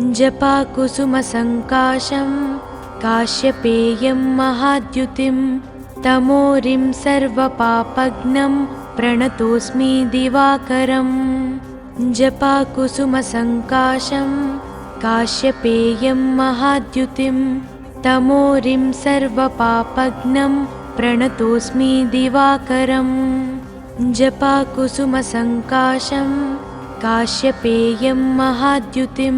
जपाकुसुमसङ्काशं काश्यपेयं महाद्युतिं तमोरिं सर्वपापघ्नं प्रणतोऽस्मि दिवाकरम्। जपाकुसुमसङ्काशं काश्यपेयं महाद्युतिं तमोरिं सर्वपापघ्नं प्रणतोऽस्मि दिवाकरम्। जपाकुसुमसङ्काशं काश्यपेयं महाद्युतिं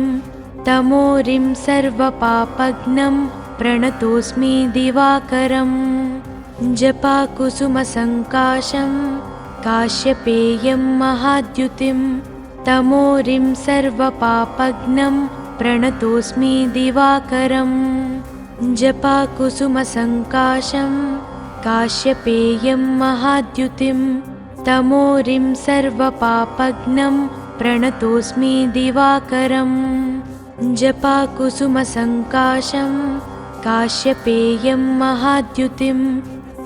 तमोरिं सर्वपापघ्नं प्रणतोऽस्मि दिवाकरम्। जपाकुसुमसङ्काशं काश्यपेयं महाद्युतिं तमोरिं सर्वपापघ्नं प्रणतोऽस्मि दिवाकरम्। जपाकुसुमसङ्काशं काश्यपेयं महाद्युतिं तमोरिं सर्वपापघ्नं प्रणतोऽस्मि दिवाकरम्। जपाकुसुमसङ्काशं काश्यपेयं महाद्युतिं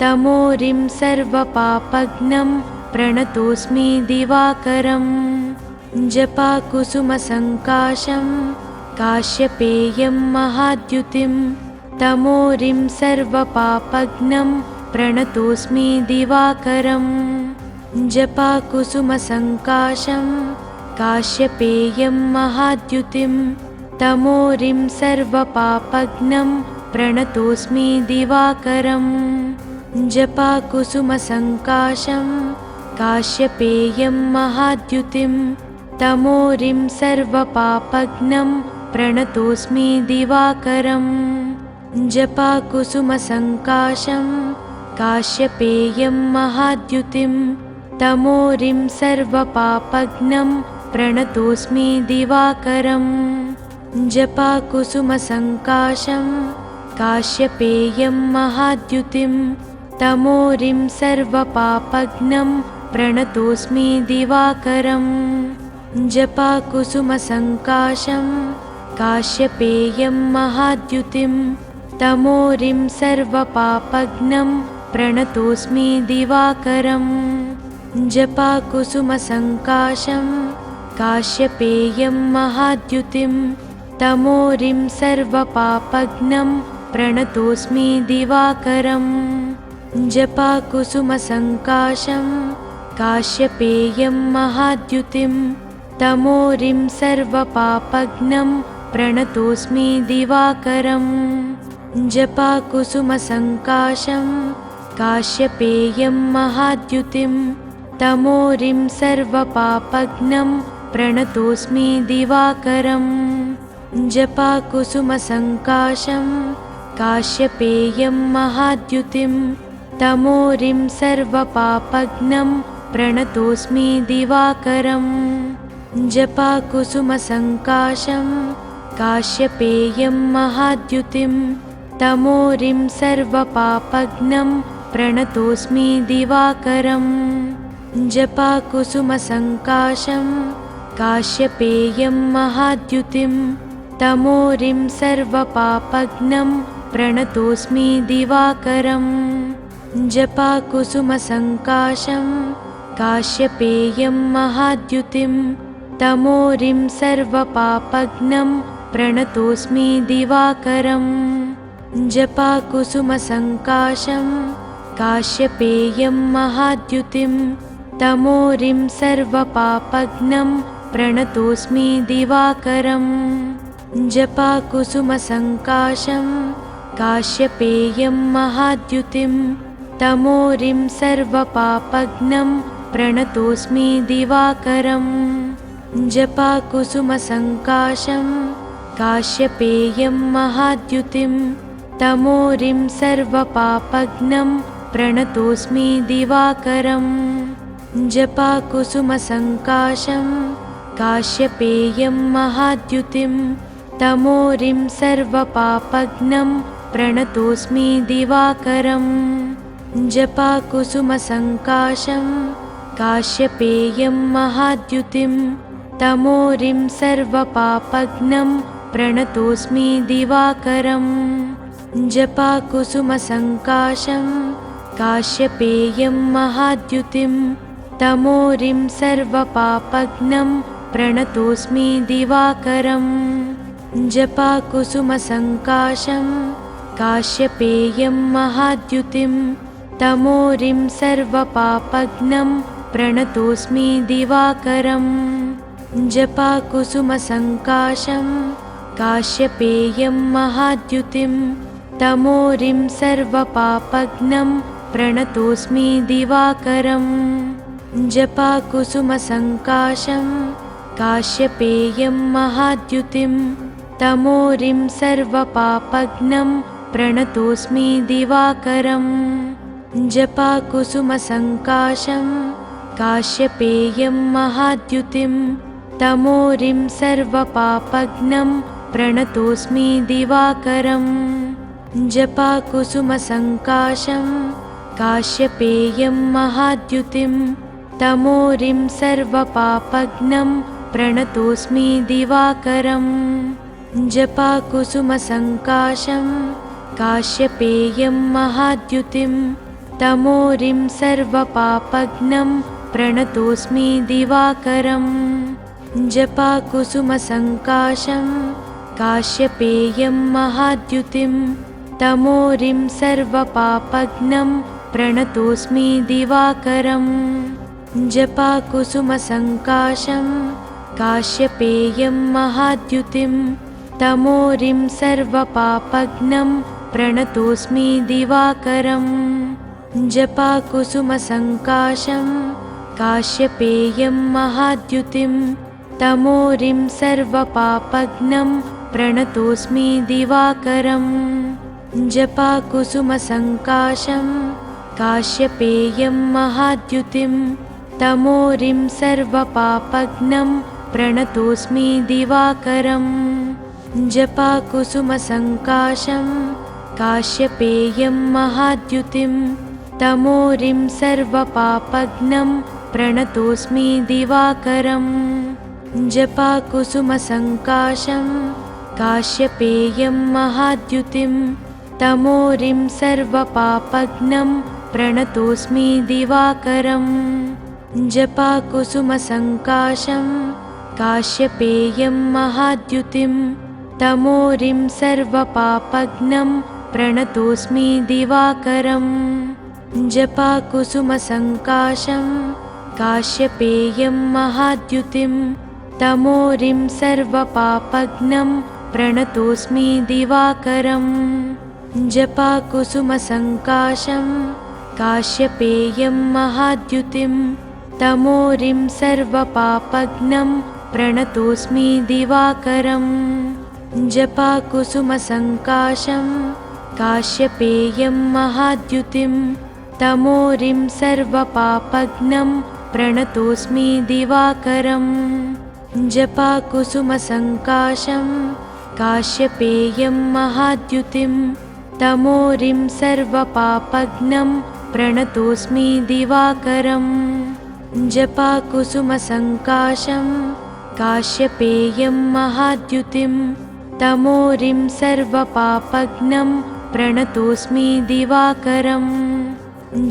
तमोरिं सर्वपापघ्नं प्रणतोऽस्मि दिवाकरम्। जपाकुसुमसङ्काशं काश्यपेयं महाद्युतिं तमोरिं सर्वपापघ्नं प्रणतोऽस्मि दिवाकरम्। जपाकुसुमसङ्काशं काश्यपेयं महाद्युतिं तमोरिं सर्वपापघ्नं प्रणतोऽस्मि दिवाकरम्। जपाकुसुमसङ्काशं काश्यपेयं महाद्युतिं तमोरिं सर्वपापघ्नं प्रणतोऽस्मि दिवाकरम्। जपाकुसुमसङ्काशं काश्यपेयं महाद्युतिं तमोरिं सर्वपापघ्नं प्रणतोऽस्मि दिवाकरम्। जपाकुसुमसङ्काशं काश्यपेयं महाद्युतिं तमोरिं सर्वपापघ्नं प्रणतोऽस्मि दिवाकरम्। जपाकुसुमसङ्काशं काश्यपेयं महाद्युतिं तमोरिं सर्वपापघ्नं प्रणतोऽस्मि दिवाकरम्। जपाकुसुमसङ्काशं काश्यपेयं महाद्युतिं तमोरिं सर्वपापघ्नं प्रणतोऽस्मि दिवाकरम्। जपाकुसुमसङ्काशं काश्यपेयं महाद्युतिं तमोरिं सर्वपापघ्नं प्रणतोऽस्मि दिवाकरम्। जपाकुसुमसङ्काशं काश्यपेयं महाद्युतिं तमोरिं सर्वपापघ्नं प्रणतोऽस्मि दिवाकरम्। जपाकुसुमसङ्काशं काश्यपेयं महाद्युतिं तमोरिं सर्वपापघ्नं प्रणतोऽस्मि दिवाकरम्। जपाकुसुमसङ्काशं काश्यपेयं महाद्युतिं तमोरिं सर्वपापघ्नं प्रणतोऽस्मि दिवाकरम्। जपाकुसुमसङ्काशं काश्यपेयं महाद्युतिं तमोरिं सर्वपापघ्नं प्रणतोऽस्मि दिवाकरम्। जपाकुसुमसङ्काशं काश्यपेयं महाद्युतिं तमोरिं सर्वपापघ्नं प्रणतोऽस्मि दिवाकरम्। जपाकुसुमसङ्काशं काश्यपेयं महाद्युतिं तमोरिं सर्वपापघ्नं प्रणतोऽस्मि दिवाकरम्। जपाकुसुमसङ्काशं काश्यपेयं महाद्युतिं तमोरिं सर्वपापघ्नं प्रणतोऽस्मि दिवाकरम्। जपाकुसुमसङ्काशं काश्यपेयं महाद्युतिं तमोरिं सर्वपापघ्नं प्रणतोऽस्मि दिवाकरम्। जपाकुसुमसङ्काशं काश्यपेयं महाद्युतिं तमोरिं सर्वपापघ्नं प्रणतोऽस्मि दिवाकरम्। जपाकुसुमसङ्काशं काश्यपेयं महाद्युतिं तमोरिं सर्वपापघ्नं प्रणतोऽस्मि दिवाकरम्। जपाकुसुमसङ्काशं काश्यपेयं महाद्युतिं तमोरिं सर्वपापघ्नं प्रणतोऽस्मि दिवाकरम्। जपाकुसुमसङ्काशं काश्यपेयं महाद्युतिं तमोरिं सर्वपापघ्नं प्रणतोऽस्मि दिवाकरम् जपाकुसुमसङ्काशं काश्यपेयं महाद्युतिं तमोरिं सर्वपापघ्नं प्रणतोऽस्मि दिवाकरम् जपाकुसुमसङ्काशं काश्यपेयं महाद्युतिं तमोरिं सर्वपापघ्नं प्रणतोऽस्मि दिवाकरम् जपाकुसुमसङ्काशं काश्यपेयं महाद्युतिं तमोरिं सर्वपापघ्नं प्रणतोऽस्मि दिवाकरम् जपाकुसुमसङ्काशं काश्यपेयं महाद्युतिं तमोरिं सर्वपापघ्नं प्रणतोऽस्मि दिवाकरम् जपाकुसुमसङ्काशं काश्यपेयं महाद्युतिं तमोरिं सर्वपापघ्नं प्रणतोऽस्मि दिवाकरम् जपाकुसुमसङ्काशं काश्यपेयं महाद्युतिं तमोरिं सर्वपापघ्नं प्रणतोऽस्मि दिवाकरम् जपाकुसुमसङ्काशं काश्यपेयं महाद्युतिं तमोरिं सर्वपापघ्नं प्रणतोऽस्मि दिवाकरम् जपाकुसुमसङ्काशं काश्यपेयं महाद्युतिं तमोरिं सर्वपापघ्नं प्रणतोऽस्मि दिवाकरम् जपाकुसुमसङ्काशं काश्यपेयं महाद्युतिं तमोरिं सर्वपापघ्नं प्रणतोऽस्मि दिवाकरम् जपाकुसुमसङ्काशं काश्यपेयं महाद्युतिं तमोरिं सर्वपापघ्नं प्रणतोऽस्मि दिवाकरम् जपाकुसुमसङ्काशं काश्यपेयं महाद्युतिं तमोरिं सर्वपापघ्नं प्रणतोऽस्मि दिवाकरम् जपाकुसुमसङ्काशं काश्यपेयं महाद्युतिं तमोरिं सर्वपापघ्नं प्रणतोऽस्मि दिवाकरम् जपाकुसुमसङ्काशं काश्यपेयं महाद्युतिं तमोरिं सर्वपापघ्नं प्रणतोऽस्मि दिवाकरम् जपाकुसुमसङ्काशं काश्यपेयं महाद्युतिं तमोरिं सर्वपापघ्नं प्रणतोऽस्मि दिवाकरम् जपाकुसुमसङ्काशं काश्यपेयं महाद्युतिं तमोरिं सर्वपापघ्नं प्रणतोऽस्मि दिवाकरम् जपाकुसुमसङ्काशं काश्यपेयं महाद्युतिं तमोरिं सर्वपापघ्नं प्रणतोऽस्मि दिवाकरम् जपाकुसुमसङ्काशं काश्यपेयं महाद्युतिं तमोरिं सर्वपापघ्नं प्रणतोऽस्मि दिवाकरम्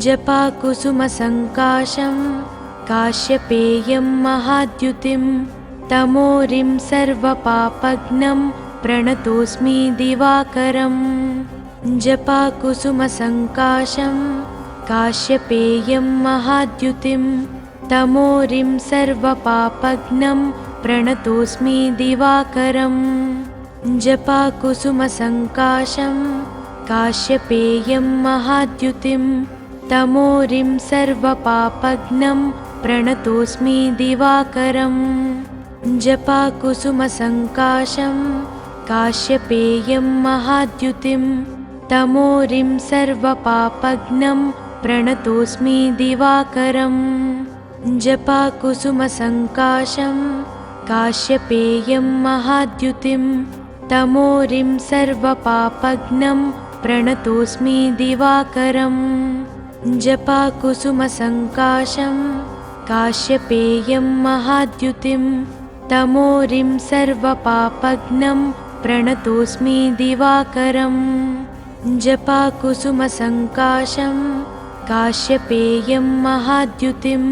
जपाकुसुमसङ्काशं काश्यपेयं महाद्युतिं तमोरिं सर्वपापघ्नं प्रणतोऽस्मि दिवाकरम् जपाकुसुमसङ्काशं काश्यपेयं महाद्युतिं तमोरिं सर्वपापघ्नं प्रणतोऽस्मि दिवाकरम् जपाकुसुमसङ्काशं काश्यपेयं महाद्युतिं तमोरिं सर्वपापघ्नं प्रणतोऽस्मि दिवाकरम् जपाकुसुमसङ्काशं काश्यपेयं महाद्युतिं तमोरिं सर्वपापघ्नं प्रणतोऽस्मि दिवाकरम् जपाकुसुमसङ्काशं काश्यपेयं महाद्युतिं तमोरिं सर्वपापघ्नं प्रणतोऽस्मि दिवाकरम् जपाकुसुमसङ्काशं काश्यपेयं महाद्युतिं तमोरिं सर्वपापघ्नं प्रणतोऽस्मि दिवाकरम् जपाकुसुमसङ्काशं काश्यपेयं महाद्युतिं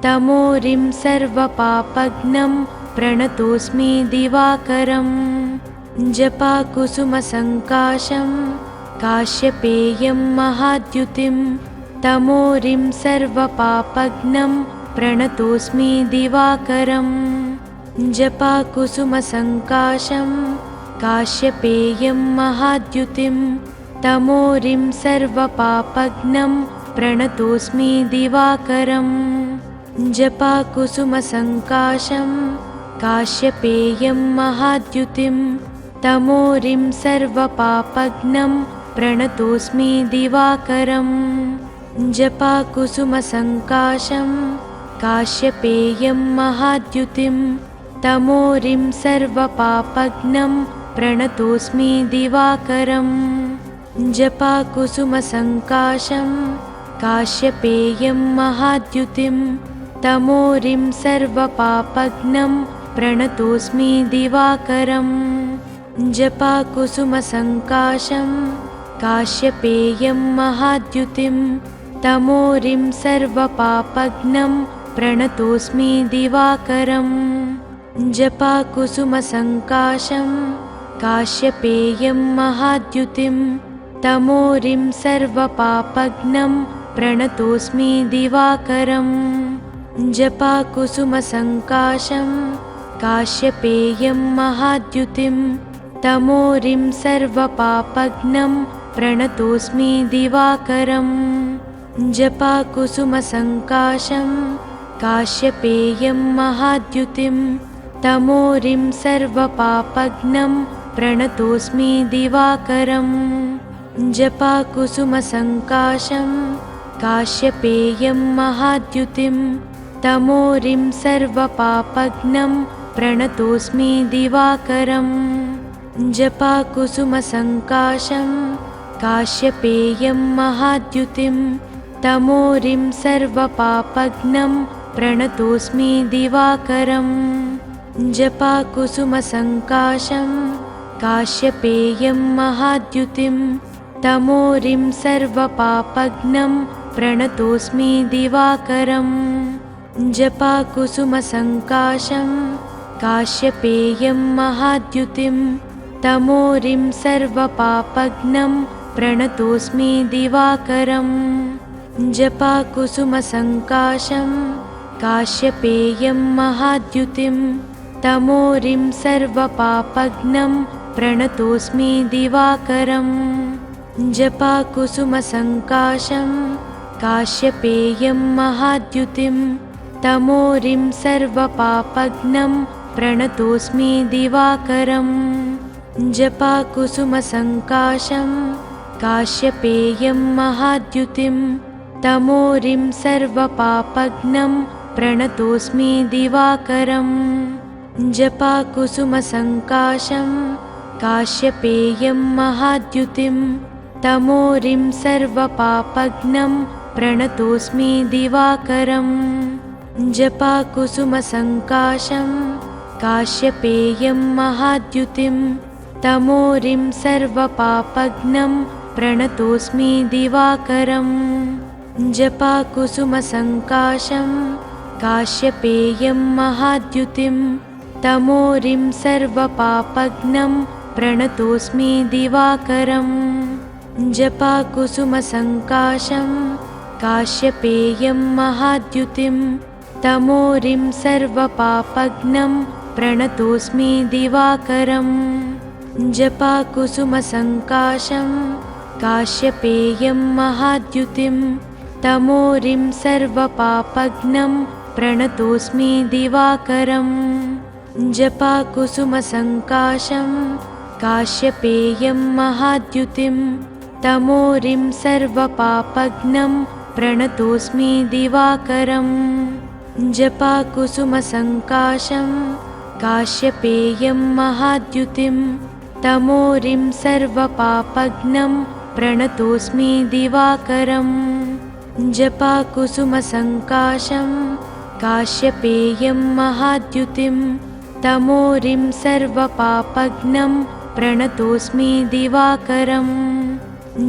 तमोरिं सर्वपापघ्नं प्रणतोऽस्मि दिवाकरम् जपाकुसुमसङ्काशं काश्यपेयं महाद्युतिं तमोरिं सर्वपापघ्नं प्रणतोऽस्मि दिवाकरम् जपाकुसुमसङ्काशं काश्यपेयं महाद्युतिं तमोरिं सर्वपापघ्नं प्रणतोऽस्मि दिवाकरम् जपाकुसुमसङ्काशं काश्यपेयं महाद्युतिं तमोरिं सर्वपापघ्नं प्रणतोऽस्मि दिवाकरम् जपाकुसुमसङ्काशं काश्यपेयं महाद्युतिं तमोरिं सर्वपापघ्नं प्रणतोऽस्मि दिवाकरम् जपाकुसुमसङ्काशं काश्यपेयं महाद्युतिं तमोरिं सर्वपापघ्नं प्रणतोऽस्मि दिवाकरम् जपाकुसुमसङ्काशं काश्यपेयं महाद्युतिं तमोरिं सर्वपापघ्नं प्रणतोऽस्मि दिवाकरम् जपाकुसुमसङ्काशं काश्यपेयं महाद्युतिं तमोरिं सर्वपापघ्नं प्रणतोऽस्मि दिवाकरम् जपाकुसुमसङ्काशं काश्यपेयं महाद्युतिं तमोरिं सर्वपापघ्नं प्रणतोऽस्मि दिवाकरम् जपाकुसुमसङ्काशं काश्यपेयं महाद्युतिं तमोरिं सर्वपापघ्नं प्रणतोऽस्मि दिवाकरम् जपाकुसुमसङ्काशं काश्यपेयं महाद्युतिं तमोरिं सर्वपापघ्नं प्रणतोऽस्मि दिवाकरम् जपाकुसुमसङ्काशं काश्यपेयं महाद्युतिं तमोरिं सर्वपापघ्नं प्रणतोऽस्मि दिवाकरम् जपाकुसुमसङ्काशं काश्यपेयं महाद्युतिं तमोरिं सर्वपापघ्नं प्रणतोऽस्मि दिवाकरम् जपाकुसुमसङ्काशं काश्यपेयं महाद्युतिं तमोरिं सर्वपापघ्नं प्रणतोऽस्मि दिवाकरम् जपाकुसुमसङ्काशं काश्यपेयं महाद्युतिं तमोरिं सर्वपापघ्नं प्रणतोऽस्मि दिवाकरम् जपाकुसुमसङ्काशं काश्यपेयं महाद्युतिं तमोरिं सर्वपापघ्नं प्रणतोऽस्मि दिवाकरम् जपाकुसुमसङ्काशं काश्यपेयं महाद्युतिं तमोरिं सर्वपापघ्नं प्रणतोऽस्मि दिवाकरम् जपाकुसुमसङ्काशं काश्यपेयं महाद्युतिं तमोरिं सर्वपापघ्नं प्रणतोऽस्मि दिवाकरम् जपाकुसुमसङ्काशं काश्यपेयं महाद्युतिं तमोरिं सर्वपापघ्नं प्रणतोऽस्मि दिवाकरम् जपाकुसुमसङ्काशं काश्यपेयं महाद्युतिं तमोरिं सर्वपापघ्नं प्रणतोऽस्मि दिवाकरम् जपाकुसुमसङ्काशं काश्यपेयं महाद्युतिं तमोरिं सर्वपापघ्नं प्रणतोऽस्मि दिवाकरम् जपाकुसुमसङ्काशं काश्यपेयं महाद्युतिं तमोरिं सर्वपापघ्नं प्रणतोऽस्मि दिवाकरम् जपाकुसुमसङ्काशं काश्यपेयं महाद्युतिं तमोरिं सर्वपापघ्नं प्रणतोऽस्मि दिवाकरम् जपाकुसुमसङ्काशं काश्यपेयं महाद्युतिं तमोरिं सर्वपापघ्नं प्रणतोऽस्मि दिवाकरम् जपाकुसुमसङ्काशं काश्यपेयं महाद्युतिं तमोरिं सर्वपापघ्नं प्रणतोऽस्मि दिवाकरम्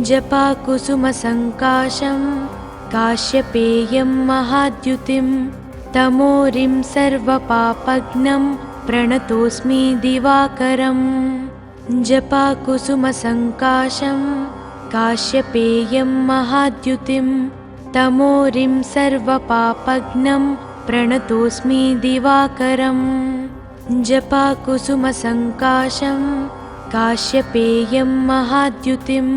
जपाकुसुमसङ्काशं काश्यपेयं महाद्युतिं तमोरिं सर्वपापघ्नं प्रणतोऽस्मि दिवाकरम् जपाकुसुमसङ्काशं काश्यपेयं महाद्युतिं तमोरिं सर्वपापघ्नं प्रणतोऽस्मि दिवाकरम् जपाकुसुमसङ्काशं काश्यपेयं महाद्युतिं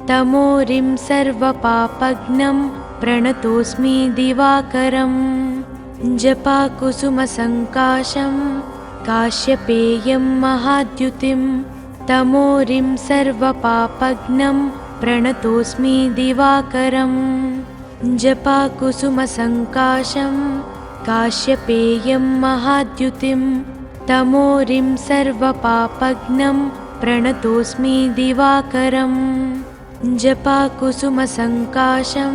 तमोरिं सर्वपापघ्नं प्रणतोऽस्मि दिवाकरम् जपाकुसुमसङ्काशं काश्यपेयं महाद्युतिं तमोरिं सर्वपापघ्नं प्रणतोऽस्मि दिवाकरम् जपाकुसुमसङ्काशं काश्यपेयं महाद्युतिं तमोरिं सर्वपापघ्नं प्रणतोऽस्मि दिवाकरम् जपाकुसुमसङ्काशं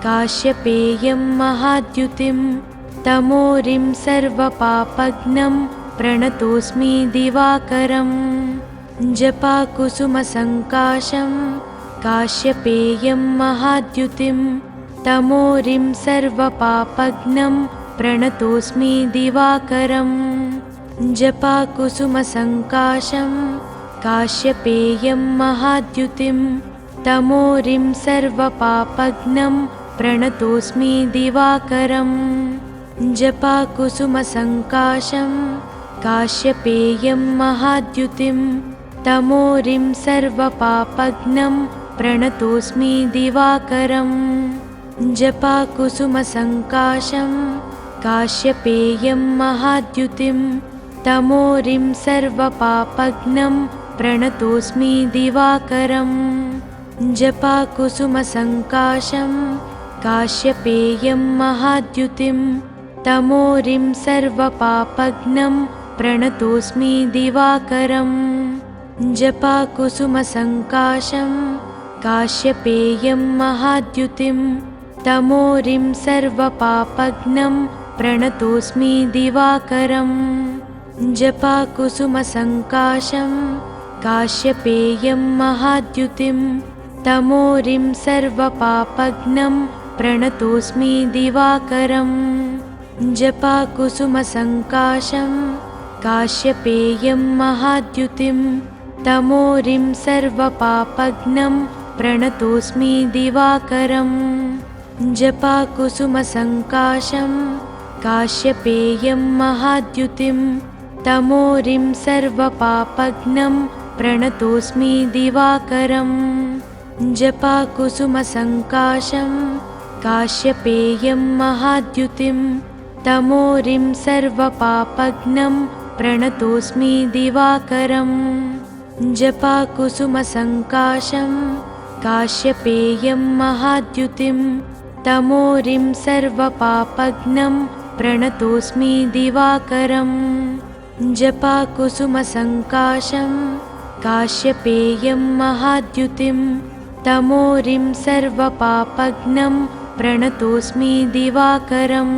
काश्यपेयं महाद्युतिं तमोरिं सर्वपापघ्नं प्रणतोऽस्मि दिवाकरम् जपाकुसुमसङ्काशं काश्यपेयं महाद्युतिं तमोरिं सर्वपापघ्नं प्रणतोऽस्मि दिवाकरम् जपाकुसुमसङ्काशं काश्यपेयं महाद्युतिं तमोरिं सर्वपापघ्नं प्रणतोऽस्मि दिवाकरम् जपाकुसुमसङ्काशं काश्यपेयं महाद्युतिं तमोरिं सर्वपापघ्नं प्रणतोऽस्मि दिवाकरम् जपाकुसुमसङ्काशं काश्यपेयं महाद्युतिं तमोरिं सर्वपापघ्नं प्रणतोऽस्मि दिवाकरम् जपाकुसुमसङ्काशं काश्यपेयं महाद्युतिं तमोरिं सर्वपापघ्नं प्रणतोऽस्मि दिवाकरम् जपाकुसुमसङ्काशं काश्यपेयं महाद्युतिं तमोरिं सर्वपापघ्नं प्रणतोऽस्मि दिवाकरम् जपाकुसुमसङ्काशं काश्यपेयं महाद्युतिं तमोरिं सर्वपापघ्नं प्रणतोऽस्मि दिवाकरम् जपाकुसुमसङ्काशं काश्यपेयं महाद्युतिं तमोरिं सर्वपापघ्नं प्रणतोऽस्मि दिवाकरम् जपाकुसुमसङ्काशं काश्यपेयं महाद्युतिं तमोरिं सर्वपापघ्नं प्रणतोऽस्मि दिवाकरम् जपाकुसुमसङ्काशं काश्यपेयं महाद्युतिं तमोरिं सर्वपापघ्नं प्रणतोऽस्मि दिवाकरम् जपाकुसुमसङ्काशं काश्यपेयं महाद्युतिं तमोरिं सर्वपापघ्नं प्रणतोऽस्मि दिवाकरम् जपाकुसुमसङ्काशं काश्यपेयं महाद्युतिं तमोरिं सर्वपापघ्नं प्रणतोऽस्मि दिवाकरम्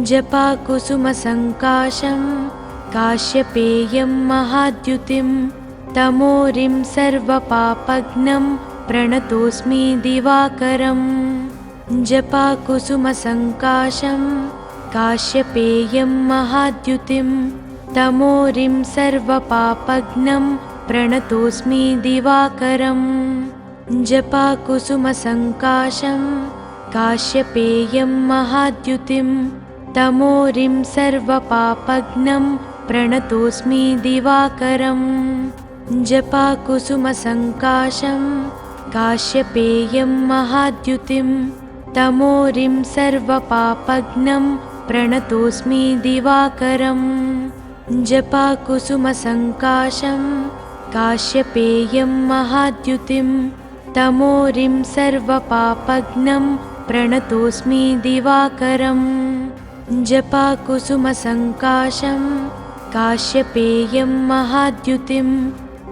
जपाकुसुमसङ्काशं काश्यपेयं महाद्युतिं तमोरिं सर्वपापघ्नं प्रणतोऽस्मि दिवाकरम् जपाकुसुमसङ्काशं काश्यपेयं महाद्युतिं तमोरिं सर्वपापघ्नं प्रणतोऽस्मि दिवाकरम् जपाकुसुमसङ्काशं काश्यपेयं महाद्युतिं तमोरिं सर्वपापघ्नं प्रणतोऽस्मि दिवाकरम् जपाकुसुमसङ्काशं काश्यपेयं महाद्युतिं तमोरिं सर्वपापघ्नं प्रणतोऽस्मि दिवाकरम् जपाकुसुमसङ्काशं काश्यपेयं महाद्युतिं तमोरिं सर्वपापघ्नं प्रणतोऽस्मि दिवाकरम् जपाकुसुमसङ्काशं काश्यपेयं महाद्युतिं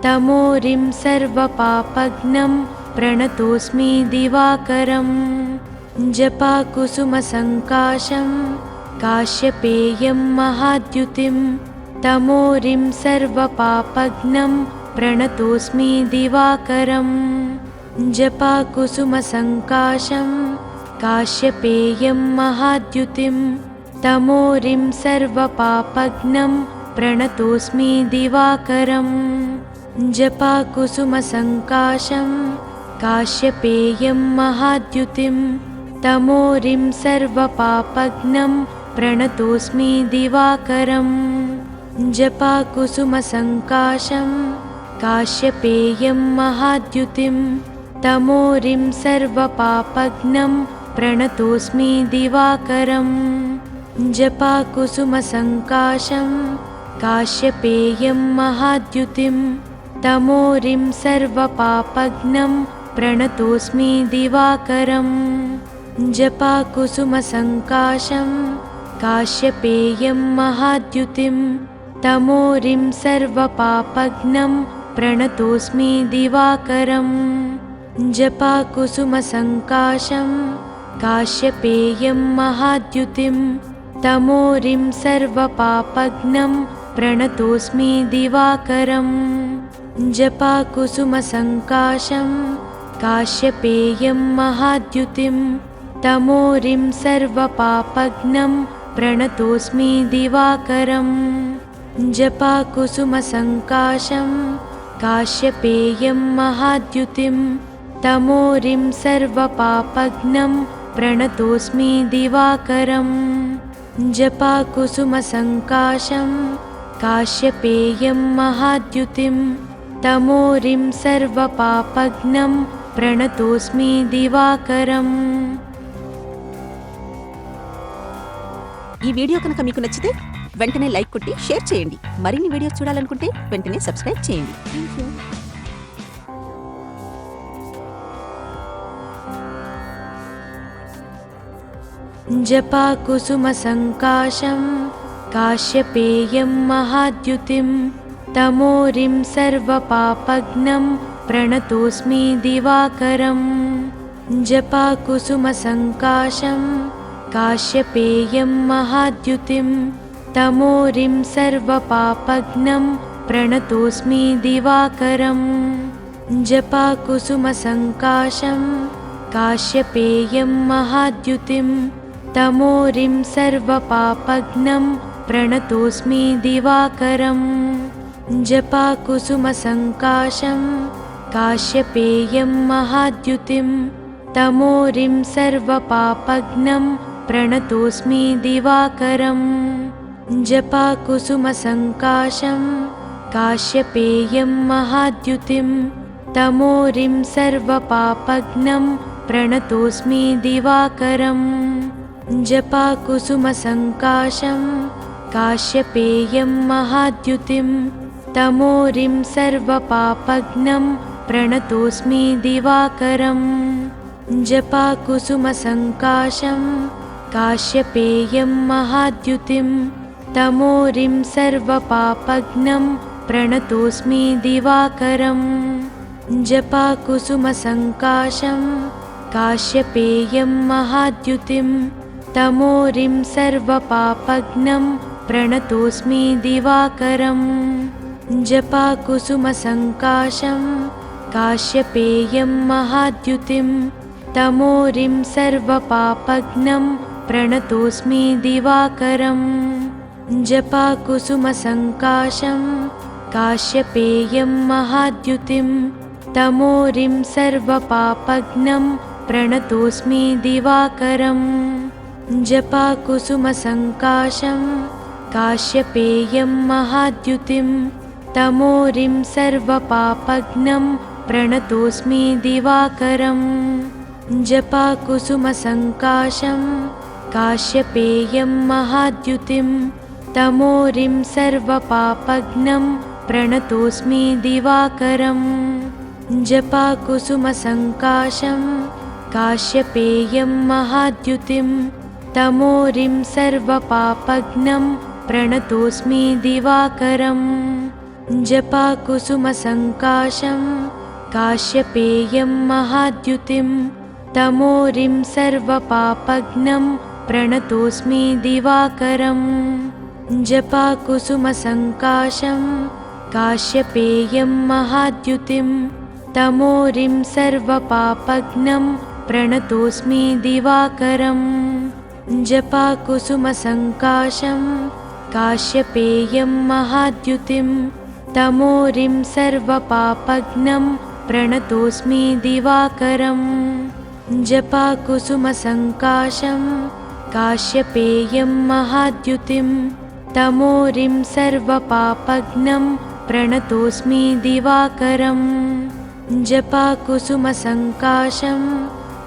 तमोरिं सर्वपापघ्नं प्रणतोऽस्मि दिवाकरम् जपाकुसुमसङ्काशं काश्यपेयं महाद्युतिं तमोरिं सर्वपापघ्नं प्रणतोऽस्मि दिवाकरम् जपाकुसुमसङ्काशं काश्यपेयं महाद्युतिं तमोरिं सर्वपापघ्नं प्रणतोऽस्मि दिवाकरम् जपाकुसुमसङ्काशं काश्यपेयं महाद्युतिं तमोरिं सर्वपापघ्नं प्रणतोऽस्मि दिवाकरम् जपाकुसुमसङ्काशं काश्यपेयं महाद्युतिं तमोरिं सर्वपापघ्नं प्रणतोऽस्मि दिवाकरम् जपाकुसुमसङ्काशं काश्यपेयं महाद्युतिं तमोरिं सर्वपापघ्नं प्रणतोऽस्मि दिवाकरम् जपाकुसुमसङ्काशं काश्यपेयं महाद्युतिं तमोरिं सर्वपापघ्नं प्रणतोऽस्मि दिवाकरम् जपाकुसुमसङ्काशं काश्यपेयं महाद्युतिं तमोरिं सर्वपापघ्नं प्रणतोऽस्मि दिवाकरम् जपाकुसुमसङ्काशं काश्यपेयं महाद्युतिं तमोरिं सर्वपापघ्नं प्रणतोऽस्मि दिवाकरम् जपाकुसुमसङ्काशं काश्यपेयं महाद्युतिं तमोरिं सर्वपापघ्नं प्रणतोऽस्मि दिवाकरम् जपाकुसुमसङ्काशं काश्यपेयं महाद्युतिं तमोरिं सर्वपापघ्नं प्रणतोऽस्मि दिवाकरम्। ఈ వీడియో కనుక మీకు నచ్చితే వెంటనే లైక్ కొట్టి షేర్ చేయండి. మరిన్ని వీడియోస్ చూడాలనుకుంటే వెంటనే సబ్స్క్రైబ్ చేయండి. థాంక్యూ. जपाकुसुमसङ्काशं काश्यपेयं महाद्युतिं तमोरिं सर्वपापघ्नं प्रणतोऽस्मि दिवाकरम् जपाकुसुमसङ्काशं काश्यपेयं महाद्युतिं तमोरिं सर्वपापघ्नं प्रणतोऽस्मि दिवाकरम् जपाकुसुमसङ्काशं काश्यपेयं महाद्युतिं तमोरिं सर्वपापघ्नं प्रणतोऽस्मि दिवाकरम् जपाकुसुमसङ्काशं काश्यपेयं महाद्युतिं तमोरिं सर्वपापघ्नं प्रणतोऽस्मि दिवाकरम् जपाकुसुमसङ्काशं काश्यपेयं महाद्युतिं तमोरिं सर्वपापघ्नं प्रणतोऽस्मि दिवाकरम् जपाकुसुमसङ्काशं काश्यपेयं महाद्युतिं तमोरिं सर्वपापघ्नं प्रणतोऽस्मि दिवाकरम् जपाकुसुमसङ्काशं काश्यपेयं महाद्युतिं तमोरिं सर्वपापघ्नं प्रणतोऽस्मि दिवाकरम् जपाकुसुमसङ्काशं काश्यपेयं महाद्युतिं तमोरिं सर्वपापघ्नं प्रणतोऽस्मि दिवाकरम् जपाकुसुमसङ्काशं काश्यपेयं महाद्युतिं तमोरिं सर्वपापघ्नं प्रणतोऽस्मि दिवाकरम् जपाकुसुमसङ्काशं काश्यपेयं महाद्युतिं तमोरिं सर्वपापघ्नं प्रणतोऽस्मि दिवाकरम् जपाकुसुमसङ्काशं काश्यपेयं महाद्युतिं तमोरिं सर्वपापघ्नं प्रणतोऽस्मि दिवाकरम् जपाकुसुमसङ्काशं काश्यपेयं महाद्युतिं तमोरिं सर्वपापघ्नं प्रणतोऽस्मि दिवाकरम् जपाकुसुमसङ्काशं काश्यपेयं महाद्युतिं तमोरिं सर्वपापघ्नं प्रणतोऽस्मि दिवाकरम् जपाकुसुमसङ्काशं काश्यपेयं महाद्युतिं तमोरिं सर्वपापघ्नं प्रणतोऽस्मि दिवाकरम् जपाकुसुमसङ्काशं काश्यपेयं महाद्युतिं तमोरिं सर्वपापघ्नं प्रणतोऽस्मि दिवाकरम् जपाकुसुमसङ्काशं काश्यपेयं महाद्युतिं तमोरिं सर्वपापघ्नं प्रणतोऽस्मि दिवाकरं जपाकुसुमसङ्काशं काश्यपेयं महाद्युतिं तमोरिं सर्वपापघ्नं प्रणतोऽस्मि दिवाकरं जपाकुसुमसङ्काशं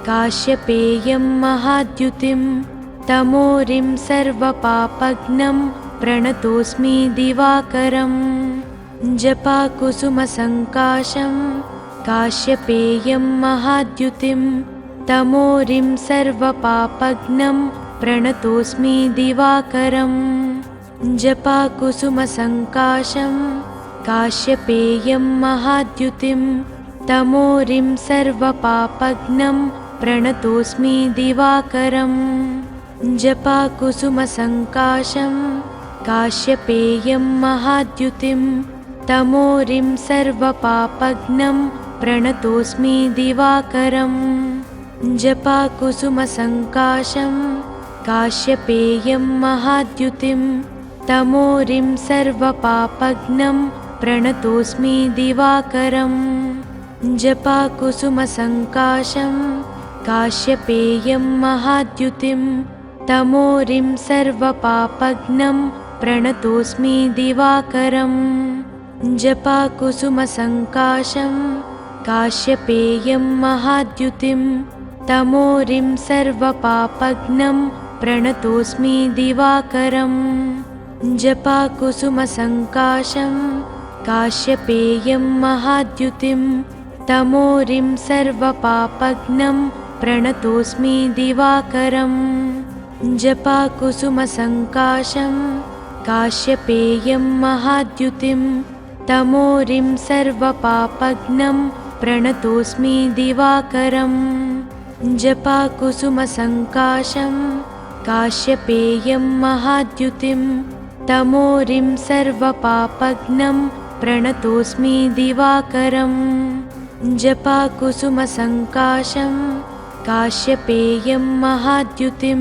काश्यपेयं महाद्युतिं तमोरिं सर्वपापघ्नं प्रणतोऽस्मि दिवाकरं जपाकुसुमसङ्काशं काश्यपेयं महाद्युतिं तमोरिं सर्वपापघ्नं प्रणतोऽस्मि दिवाकरं जपाकुसुमसङ्काशं काश्यपेयं महाद्युतिं तमोरिं सर्वपापघ्नं प्रणतोऽस्मि दिवाकरं जपाकुसुमसङ्काशं काश्यपेयं महाद्युतिं तमोरिं सर्वपापघ्नं प्रणतोऽस्मि दिवाकरं जपाकुसुमसङ्काशं काश्यपेयं महाद्युतिं तमोरिं सर्वपापघ्नं प्रणतोऽस्मि दिवाकरं जपाकुसुमसङ्काशं काश्यपेयं महाद्युतिं तमोरिं सर्वपापघ्नं प्रणतोऽस्मि दिवाकरं जपाकुसुमसङ्काशं काश्यपेयं महाद्युतिं तमोरिं सर्वपापघ्नं प्रणतोऽस्मि दिवाकरं जपाकुसुमसङ्काशं काश्यपेयं महाद्युतिं तमोरिं सर्वपापघ्नं प्रणतोऽस्मि दिवाकरं जपाकुसुमसङ्काशं काश्यपेयं महाद्युतिं तमोरिं सर्वपापघ्नं प्रणतोऽस्मि दिवाकरं जपाकुसुमसङ्काशं काश्यपेयं महाद्युतिं तमोरिं सर्वपापघ्नं प्रणतोऽस्मि दिवाकरं जपाकुसुमसङ्काशं काश्यपेयं महाद्युतिं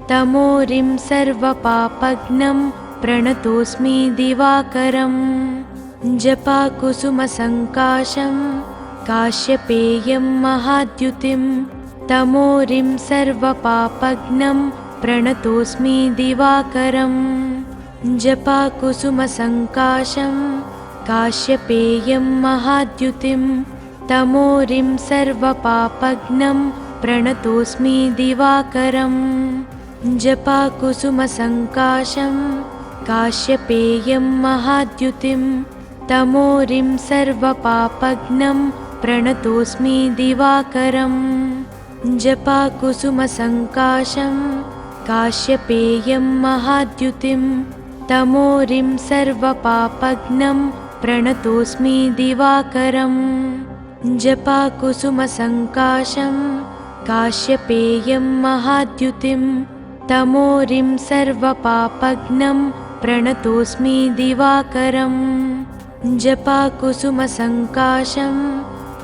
तमोरिं सर्वपापघ्नं प्रणतोऽस्मि दिवाकरं जपाकुसुमसङ्काशं काश्यपेयं महाद्युतिं तमोरिं सर्वपापघ्नं प्रणतोऽस्मि दिवाकरं जपाकुसुमसङ्काशं काश्यपेयं महाद्युतिं तमोरिं सर्वपापघ्नं प्रणतोऽस्मि दिवाकरं जपाकुसुमसङ्काशं काश्यपेयं महाद्युतिं तमोरिं सर्वपापघ्नं प्रणतोऽस्मि दिवाकरं जपाकुसुमसङ्काशं काश्यपेयं महाद्युतिं तमोरिं सर्वपापघ्नं प्रणतोऽस्मि दिवाकरं जपाकुसुमसङ्काशं काश्यपेयं महाद्युतिं तमोरिं सर्वपापघ्नं प्रणतोऽस्मि दिवाकरं जपाकुसुमसङ्काशं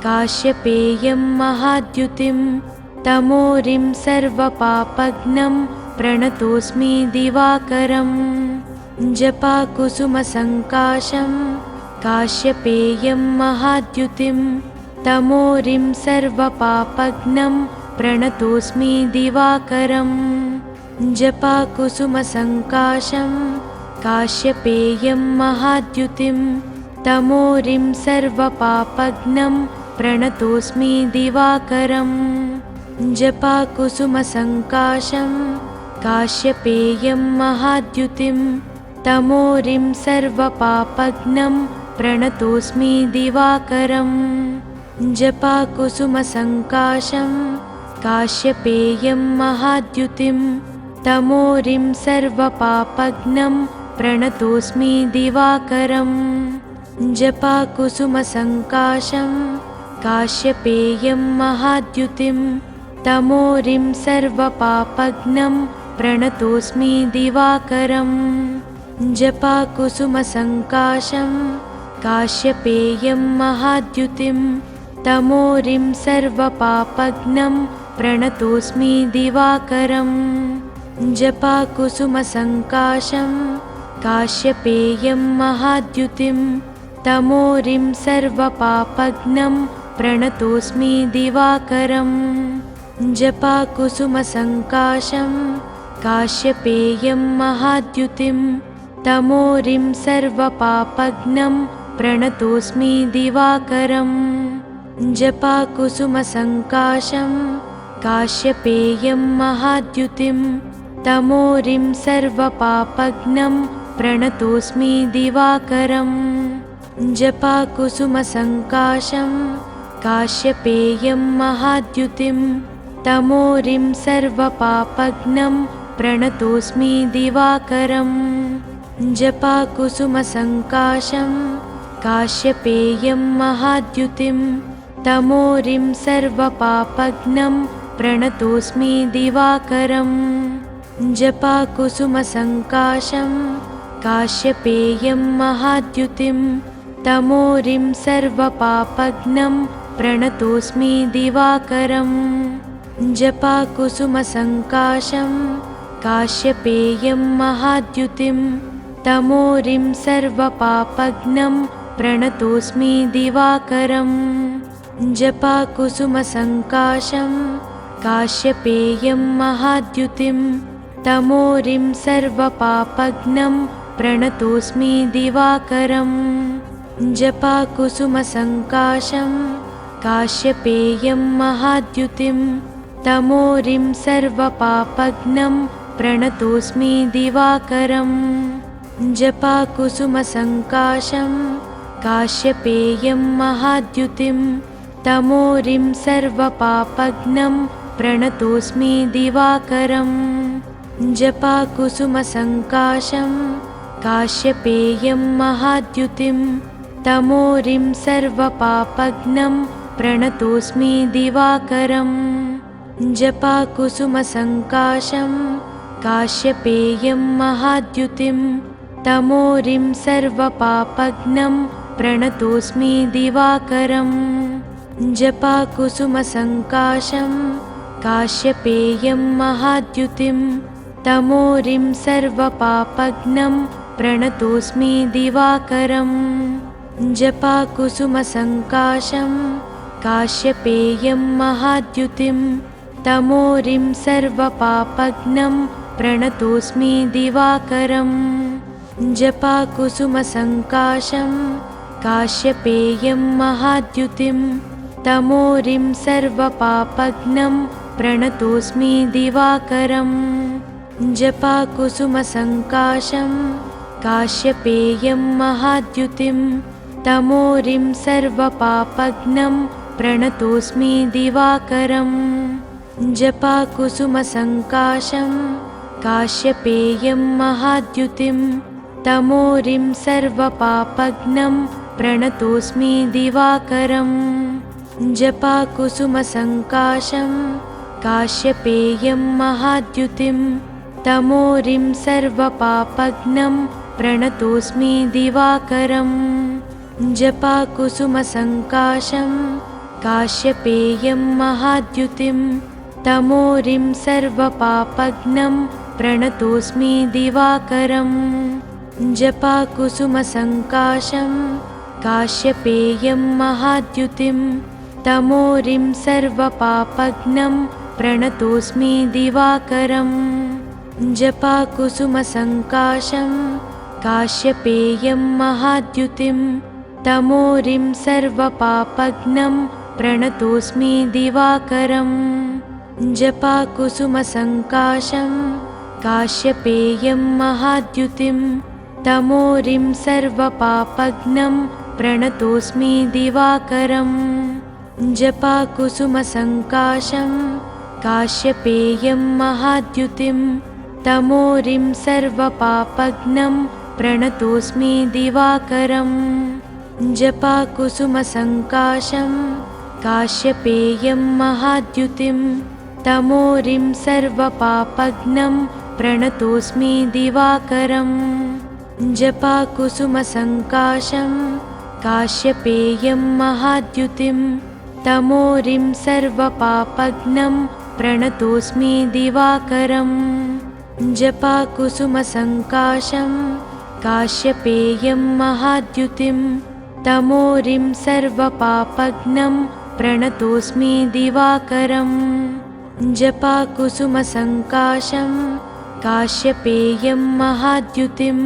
काश्यपेयं महाद्युतिं तमोरिं सर्वपापघ्नं प्रणतोऽस्मि दिवाकरं जपाकुसुमसङ्काशं काश्यपेयं महाद्युतिं तमोरिं सर्वपापघ्नं प्रणतोऽस्मि दिवाकरं जपाकुसुमसङ्काशं काश्यपेयं महाद्युतिं तमोरिं सर्वपापघ्नं प्रणतोऽस्मि दिवाकरं जपाकुसुमसङ्काशं काश्यपेयं महाद्युतिं तमोरिं सर्वपापघ्नं प्रणतोऽस्मि दिवाकरं जपाकुसुमसङ्काशं काश्यपेयं महाद्युतिं तमोरिं सर्वपापघ्नं प्रणतोऽस्मि दिवाकरं जपाकुसुमसङ्काशं काश्यपेयं महाद्युतिं तमोरिं सर्वपापघ्नं प्रणतोऽस्मि दिवाकरं जपाकुसुमसङ्काशं काश्यपेयं महाद्युतिं तमोरिं सर्वपापघ्नं प्रणतोऽस्मि दिवाकरं जपाकुसुमसङ्काशं काश्यपेयं महाद्युतिं तमोरिं सर्वपापघ्नं प्रणतोऽस्मि दिवाकरं जपाकुसुमसङ्काशं काश्यपेयं महाद्युतिं तमोरिं सर्वपापघ्नं प्रणतोऽस्मि दिवाकरं जपाकुसुमसङ्काशं काश्यपेयं महाद्युतिं तमोरिं सर्वपापघ्नं प्रणतोऽस्मि दिवाकरं जपाकुसुमसङ्काशं काश्यपेयं महाद्युतिं तमोरिं सर्वपापघ्नं प्रणतोऽस्मि दिवाकरं जपाकुसुमसङ्काशं काश्यपेयं महाद्युतिं तमोरिं सर्वपापघ्नं प्रणतोऽस्मि दिवाकरं जपाकुसुमसङ्काशं काश्यपेयं महाद्युतिं तमोरिं सर्वपापघ्नं प्रणतोऽस्मि दिवाकरं जपाकुसुमसङ्काशं काश्यपेयं महाद्युतिं तमोरिं सर्वपापघ्नं प्रणतोऽस्मि दिवाकरं जपाकुसुमसङ्काशं काश्यपेयं महाद्युतिं तमोरिं सर्वपापघ्नं प्रणतोऽस्मि दिवाकरं जपाकुसुमसङ्काशं काश्यपेयं महाद्युतिं तमोरिं सर्वपापघ्नं प्रणतोऽस्मि दिवाकरं जपाकुसुमसङ्काशं काश्यपेयं महाद्युतिं तमोरिं सर्वपापघ्नं प्रणतोऽस्मि दिवाकरं जपाकुसुमसङ्काशं काश्यपेयं महाद्युतिं तमोरिं सर्वपापघ्नं प्रणतोऽस्मि दिवाकरं जपाकुसुमसङ्काशं काश्यपेयं महाद्युतिं तमोरिं सर्वपापघ्नं प्रणतोऽस्मि दिवाकरं जपाकुसुमसङ्काशं काश्यपेयं महाद्युतिं तमोरिं सर्वपापघ्नं प्रणतोऽस्मि दिवाकरं जपाकुसुमसङ्काशं काश्यपेयं महाद्युतिं तमोरिं सर्वपापघ्नं प्रणतोऽस्मि दिवाकरं जपाकुसुमसङ्काशं काश्यपेयं महाद्युतिं तमोरिं सर्वपापघ्नं प्रणतोऽस्मि दिवाकरं जपाकुसुमसङ्काशं काश्यपेयं महाद्युतिं तमोरिं सर्वपापघ्नं प्रणतोऽस्मि दिवाकरं जपाकुसुमसङ्काशं काश्यपेयं महाद्युतिं तमोरिं सर्वपापघ्नं प्रणतोऽस्मि दिवाकरं जपाकुसुमसङ्काशं काश्यपेयं महाद्युतिं तमोरिं सर्वपापघ्नं प्रणतोऽस्मि दिवाकरं जपाकुसुमसङ्काशं काश्यपेयं महाद्युतिं तमोरिं सर्वपापघ्नं प्रणतोऽस्मि दिवाकरं जपाकुसुमसङ्काशं काश्यपेयं महाद्युतिं तमोरिं सर्वपापघ्नं प्रणतोऽस्मि दिवाकरं जपाकुसुमसङ्काशं काश्यपेयं महाद्युतिं तमोरिं सर्वपापघ्नं प्रणतोऽस्मि दिवाकरं जपाकुसुमसङ्काशं काश्यपेयं महाद्युतिं तमोरिं सर्वपापघ्नं प्रणतोऽस्मि दिवाकरं जपाकुसुमसङ्काशं काश्यपेयं महाद्युतिं तमोरिं सर्वपापघ्नं प्रणतोऽस्मि दिवाकरं जपाकुसुमसङ्काशं काश्यपेयं महाद्युतिं तमोरिं सर्वपापघ्नं प्रणतोऽस्मि दिवाकरं जपाकुसुमसङ्काशं काश्यपेयं महाद्युतिं तमोरिं सर्वपापघ्नं प्रणतोऽस्मि दिवाकरं जपाकुसुमसङ्काशं काश्यपेयं महाद्युतिं तमोरिं सर्वपापघ्नं प्रणतोऽस्मि दिवाकरम् जपाकुसुमसङ्काशं काश्यपेयं महाद्युतिं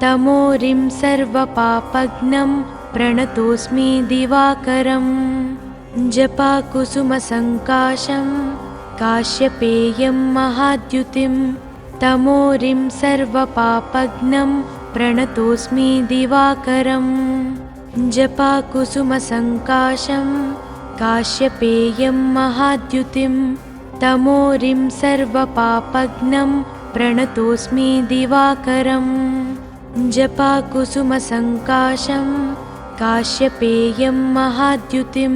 तमोरिं सर्वपापघ्नं प्रणतोऽस्मि दिवाकरम् जपाकुसुमसङ्काशं काश्यपेयं महाद्युतिं तमोरिं सर्वपापघ्नं प्रणतोऽस्मि दिवाकरम् जपाकुसुमसङ्काशं काश्यपेयं महाद्युतिं तमोरिं सर्वपापघ्नं प्रणतोऽस्मि दिवाकरम् जपाकुसुमसङ्काशं काश्यपेयं महाद्युतिं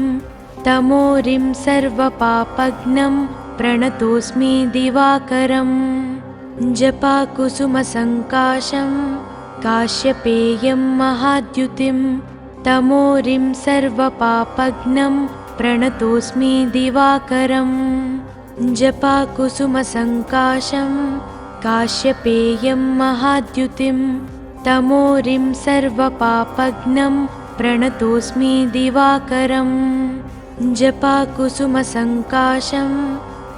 तमोरिं सर्वपापघ्नं प्रणतोऽस्मि दिवाकरम् जपाकुसुमसङ्काशं काश्यपेयं महाद्युतिं तमोरिं सर्वपापघ्नं प्रणतोऽस्मि दिवाकरम् जपाकुसुमसङ्काशं काश्यपेयं महाद्युतिं तमोरिं सर्वपापघ्नं प्रणतोऽस्मि दिवाकरम् जपाकुसुमसङ्काशं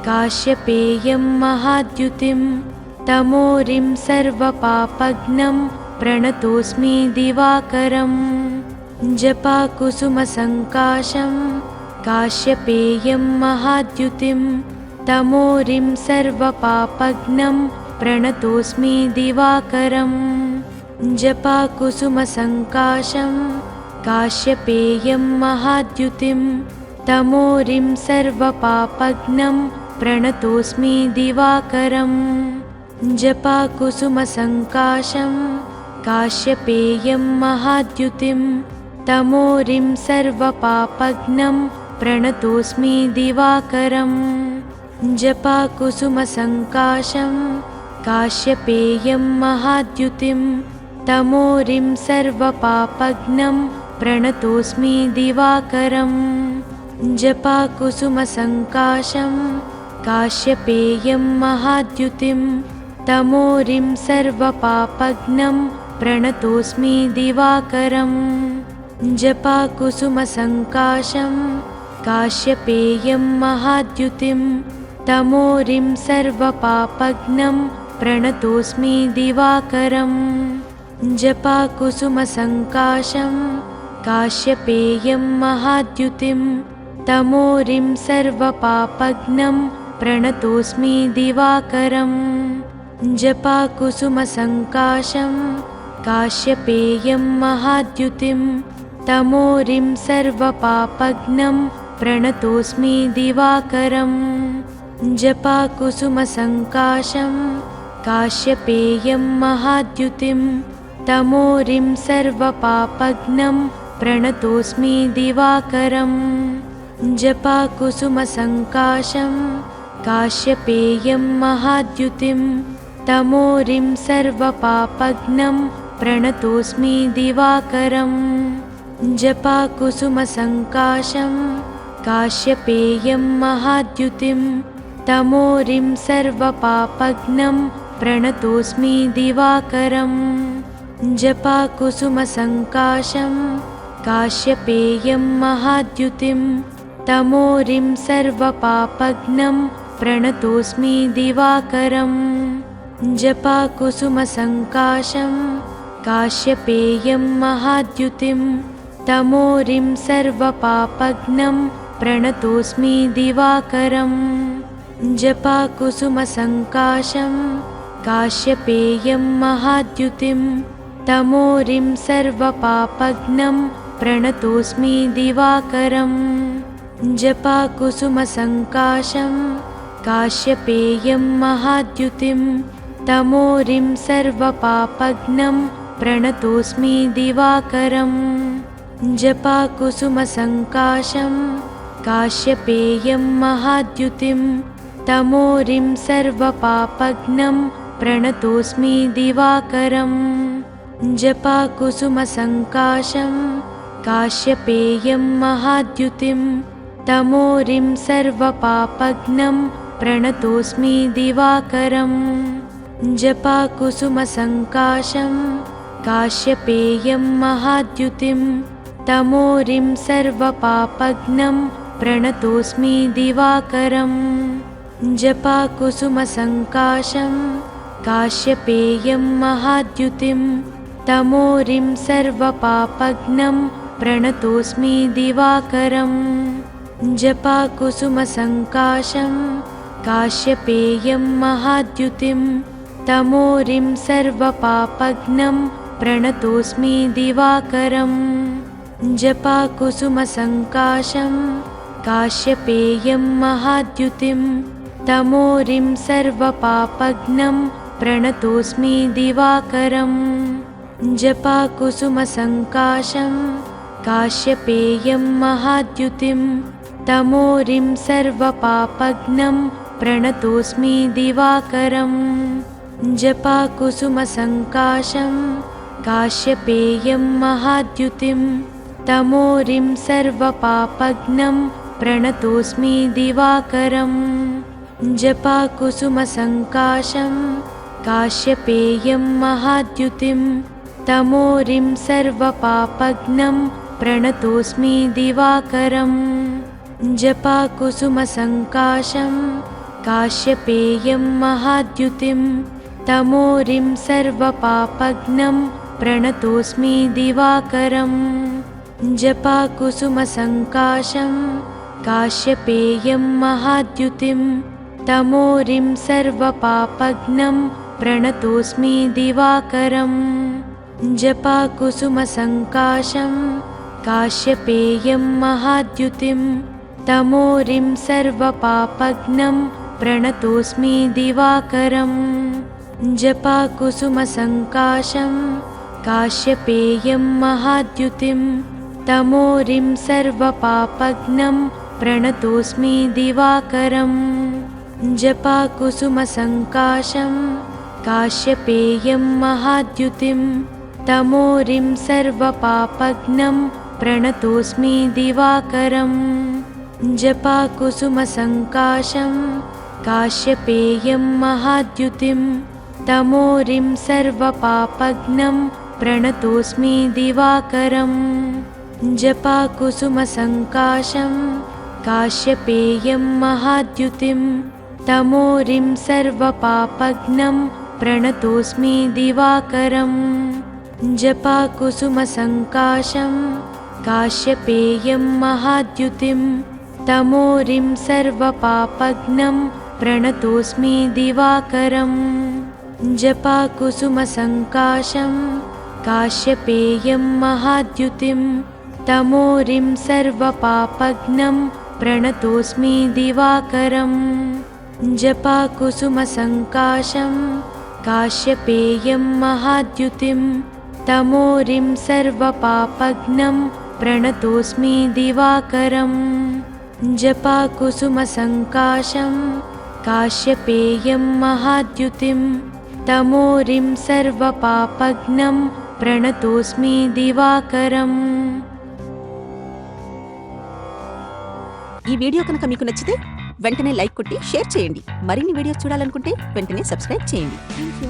काश्यपेयं महाद्युतिं तमोरिं सर्वपापघ्नं प्रणतोऽस्मि दिवाकरम् जपाकुसुमसङ्काशं काश्यपेयं महाद्युतिं तमोरिं सर्वपापघ्नं प्रणतोऽस्मि दिवाकरम् जपाकुसुमसङ्काशं काश्यपेयं महाद्युतिं तमोरिं सर्वपापघ्नं प्रणतोऽस्मि दिवाकरम् जपाकुसुमसङ्काशं काश्यपेयं महाद्युतिं तमोरिं सर्वपापघ्नं प्रणतोऽस्मि दिवाकरम् जपाकुसुमसङ्काशं काश्यपेयं महाद्युतिं तमोरिं सर्वपापघ्नं प्रणतोऽस्मि दिवाकरम् जपाकुसुमसङ्काशं काश्यपेयं महाद्युतिं तमोरिं सर्वपापघ्नं प्रणतोऽस्मि दिवाकरम् जपाकुसुमसङ्काशं काश्यपेयं महाद्युतिं तमोरिं सर्वपापघ्नं प्रणतोऽस्मि दिवाकरम् जपाकुसुमसङ्काशं काश्यपेयं महाद्युतिं तमोरिं सर्वपापघ्नं प्रणतोऽस्मि दिवाकरम् जपाकुसुमसङ्काशं काश्यपेयं महाद्युतिं तमोरिं सर्वपापघ्नं प्रणतोऽस्मि दिवाकरम् जपाकुसुमसङ्काशं काश्यपेयं महाद्युतिं तमोरिं सर्वपापघ्नं प्रणतोऽस्मि दिवाकरम् जपाकुसुमसङ्काशं काश्यपेयं महाद्युतिं तमोरिं सर्वपापघ्नं प्रणतोऽस्मि दिवाकरम् जपाकुसुमसङ्काशं काश्यपेयं महाद्युतिं तमोरिं सर्वपापघ्नं प्रणतोऽस्मि दिवाकरम् जपाकुसुमसङ्काशं काश्यपेयं महाद्युतिं तमोरिं सर्वपापघ्नं प्रणतोऽस्मि दिवाकरम् जपाकुसुमसङ्काशं काश्यपेयं महाद्युतिं तमोरिं सर्वपापघ्नं प्रणतोऽस्मि दिवाकरम् जपाकुसुमसङ्काशं काश्यपेयं महाद्युतिं तमोरिं सर्वपापघ्नं प्रणतोऽस्मि दिवाकरम् जपाकुसुमसङ्काशं काश्यपेयं महाद्युतिं तमोरिं सर्वपापघ्नं प्रणतोऽस्मि दिवाकरम् जपाकुसुमसङ्काशं काश्यपेयं महाद्युतिं तमोरिं सर्वपापघ्नं प्रणतोऽस्मि दिवाकरम् जपाकुसुमसङ्काशं काश्यपेयं महाद्युतिं तमोरिं सर्वपापघ्नं प्रणतोऽस्मि दिवाकरम् जपाकुसुमसङ्काशं काश्यपेयं महाद्युतिं तमोरिं सर्वपापघ्नं प्रणतोऽस्मि दिवाकरम् जपाकुसुमसङ्काशं काश्यपेयं महाद्युतिं तमोरिं सर्वपापघ्नं प्रणतोऽस्मि दिवाकरम् जपाकुसुमसङ्काशं काश्यपेयं महाद्युतिं तमोरिं सर्वपापघ्नं प्रणतोऽस्मि दिवाकरम् जपाकुसुमसङ्काशं काश्यपेयं महाद्युतिं तमोरिं सर्वपापघ्नं प्रणतोऽस्मि दिवाकरम् जपाकुसुमसङ्काशं काश्यपेयं महाद्युतिं तमोरिं सर्वपापघ्नं प्रणतोऽस्मि दिवाकरम् जपाकुसुमसङ्काशं काश्यपेयं महाद्युतिं तमोरिं सर्वपापघ्नं प्रणतोऽस्मि दिवाकरम् जपाकुसुमसङ्काशं काश्यपेयं महाद्युतिं तमोरिं सर्वपापघ्नं प्रणतोऽस्मि दिवाकरम् जपाकुसुमसङ्काशं काश्यपेयं महाद्युतिं तमोरिं सर्वपापघ्नं प्रणतोऽस्मि दिवाकरम् जपाकुसुमसङ्काशं काश्यपेयं महाद्युतिं तमोरिं सर्वपापघ्नं प्रणतोऽस्मि दिवाकरम् जपाकुसुमसङ्काशं काश्यपेयं महाद्युतिं तमोरिं सर्वपापघ्नं प्रणतोऽस्मि दिवाकरम् जपाकुसुमसङ्काशं काश्यपेयं महाद्युतिं तमोरिं सर्वपापघ्नं प्रणतोऽस्मि दिवाकरम् जपाकुसुमसङ्काशं काश्यपेयं महाद्युतिं तमोरिं सर्वपापघ्नं प्रणतोऽस्मि दिवाकरम् जपाकुसुमसङ्काशं काश्यपेयं महाद्युतिं तमोरिं सर्वपापघ्नं प्रणतोऽस्मि दिवाकरम् जपाकुसुमसङ्काशं काश्यपेयं महाद्युतिं तमोरिं सर्वपापघ्नं प्रणतोऽस्मि दिवाकरम् जपाकुसुमसङ्काशं काश्यपेयं महाद्युतिं तमोरिं सर्वपापघ्नं प्रणतोऽस्मि दिवाकरम् जपाकुसुमसङ्काशं काश्यपेयं महाद्युतिं तमोरिं सर्वपापघ्नं प्रणतोऽस्मि दिवाकरम् जपाकुसुमसङ्काशं काश्यपेयं महाद्युतिं तमोरिं सर्वपापघ्नं प्रणतोऽस्मि दिवाकरम् जपाकुसुमसङ्काशं काश्यपेयं महाद्युतिं तमोरिं सर्वपापघ्नं प्रणतोऽस्मि दिवाकरम् ఈ వీడియో కనుక మీకు నచ్చితే వెంటనే లైక్ కొట్టి షేర్ చేయండి. మరిన్ని వీడియోస్ చూడాలనుకుంటే వెంటనే సబ్స్క్రైబ్ చేయండి. థాంక్యూ.